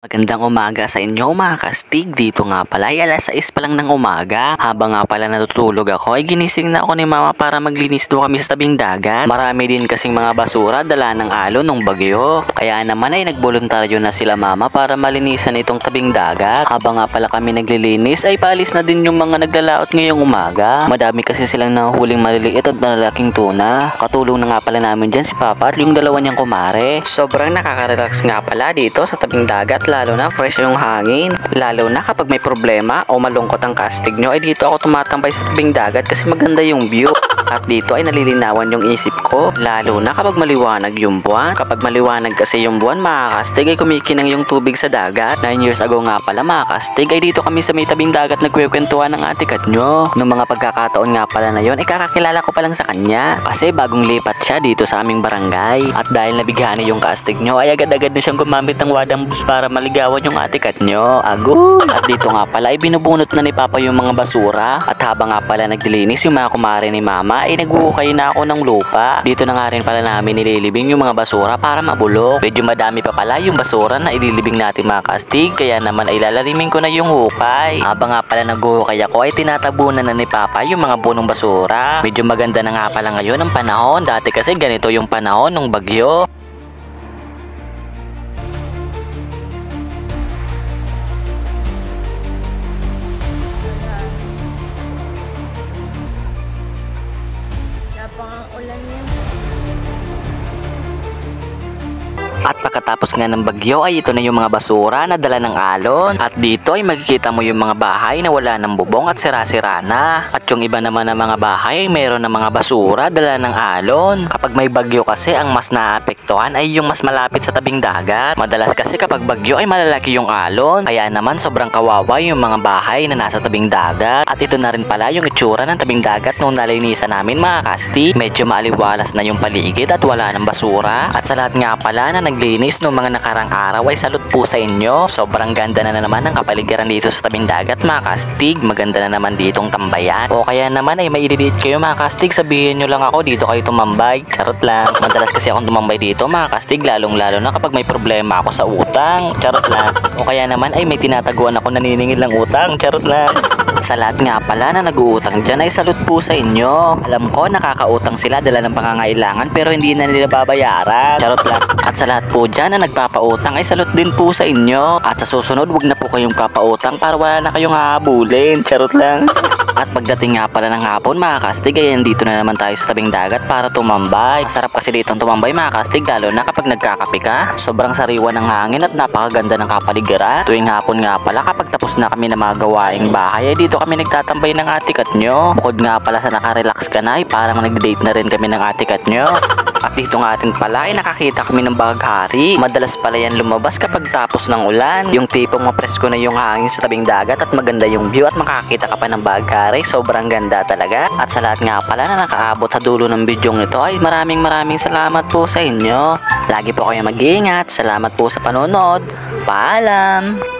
Magandang umaga sa inyo mga kastig. Dito nga pala ay alas 6 pa lang ng umaga. Habang nga pala natutulog ako ay ginising na ako ni mama para maglinis doon kami sa tabing dagat. Marami din kasing mga basura dala ng alon ng bagyo. Kaya naman ay nagboluntaryo na sila mama para malinisan itong tabing dagat. Habang nga pala kami naglilinis ay paalis na din yung mga naglalaot ngayong umaga. Madami kasi silang nahuhuling maliliit at malalaking tuna. Katulong na nga pala namin dyan si papa at yung dalawa niyang kumare. Sobrang nakaka-relax nga pala dito sa tabing dagat. Lalo na fresh yung hangin. Lalo na kapag may problema o malungkot ang kastig nyo ay dito ako tumatambay sa tabing dagat kasi maganda yung view. At dito ay nalilinawan yung isip ko. Lalo na kapag maliwanag yung buwan. Kapag maliwanag kasi yung buwan mga kastig ay kumikinang yung tubig sa dagat. 9 years ago nga pala mga kastig ay dito kami sa may tabing dagat nagkwekwentuhan ng ate kat nyo. Noong mga pagkakataon nga pala na yun ay kakakilala ko pa lang sa kanya. Kasi bagong lipat siya dito sa aming barangay. At dahil nabighani yung kastig nyo ay agad-agad na siyang gumamit ng wadang bus para maligawan yung ate kat nyo. Agoy! At dito nga pala ay binubunot na ni papa yung mga basura. At habang nga pala naglilinis yung mga kumare ni mama ay nag-uukay na ako ng lupa. Dito na nga rin pala namin nililibing yung mga basura para mabulok. Medyo madami pa pala yung basura na ililibing natin mga kastig. Kaya naman ay lalalimin ko na yung hukay. Habang nga pala nag-uukay ako ay tinatabunan na ni papa yung mga bunong basura. Medyo maganda na nga pala ngayon ang panahon. Dati kasi ganito yung panahon ng bagyo. Ulan yan. At pagkatapos nga ng bagyo ay ito na yung mga basura na dala ng alon. At dito ay makikita mo yung mga bahay na wala ng bubong at sira-sira na. At yung iba naman ng mga bahay ay mayroon ng mga basura dala ng alon. Kapag may bagyo kasi ang mas naapektuhan ay yung mas malapit sa tabing dagat. Madalas kasi kapag bagyo ay malalaki yung alon. Kaya naman sobrang kawawa yung mga bahay na nasa tabing dagat. At ito na rin pala yung itsura ng tabing dagat nung nalinisan namin mga kasti. Medyo maaliwalas na yung paligid at wala ng basura. At sa lahat nga pala na naglinis noong mga nakarang araw ay salute po sa inyo. Sobrang ganda na naman ang kapaligiran dito sa tabing dagat mga kastig. Maganda na naman ditong tambayan. O kaya naman ay maililiit kayo mga kastig, sabihin nyo lang ako dito kayo tumambay. Charot lang. Madalas kasi akong tumambay dito mga kastig, lalong lalo na kapag may problema ako sa utang. Charot lang. O kaya naman ay may tinataguan ako naniningil ng utang. Charot lang. Sa lahat nga pala na nag-uutang dyan ay salute po sa inyo. Alam ko nakakautang sila dala ng pangangailangan pero hindi na nila babayaran. Charot lang. At sa lahat po dyan na nagpapautang ay salute din po sa inyo. At sa susunod wag na po kayong papautang para wala na kayong hahabulin. Charot lang. At pagdating nga pala ng hapon mga kastig ay dito na naman tayo sa tabing dagat para tumambay. Masarap kasi dito tumambay mga kastig lalo na kapag nagkakape ka. Sobrang sariwa ng hangin at napakaganda ng kapaligiran. Tuwing hapon nga pala kapag tapos na kami na mga gawaing bahay ay dito kami nagtatambay ng ate kat nyo. Bukod nga pala sa nakarelax ka na ay parang nag-date na rin kami ng ate kat nyo. At dito nga rin pala ay nakakita kami ng baghari. Madalas pala yan lumabas kapag tapos ng ulan. Yung tipong mapresko na yung hangin sa tabing dagat at maganda yung view at makakita ka pa ng baghari. Sobrang ganda talaga. At sa lahat nga pala na nakaabot sa dulo ng bidyong ito ay maraming salamat po sa inyo. Lagi po kayo mag-iingat. Salamat po sa panonood. Paalam!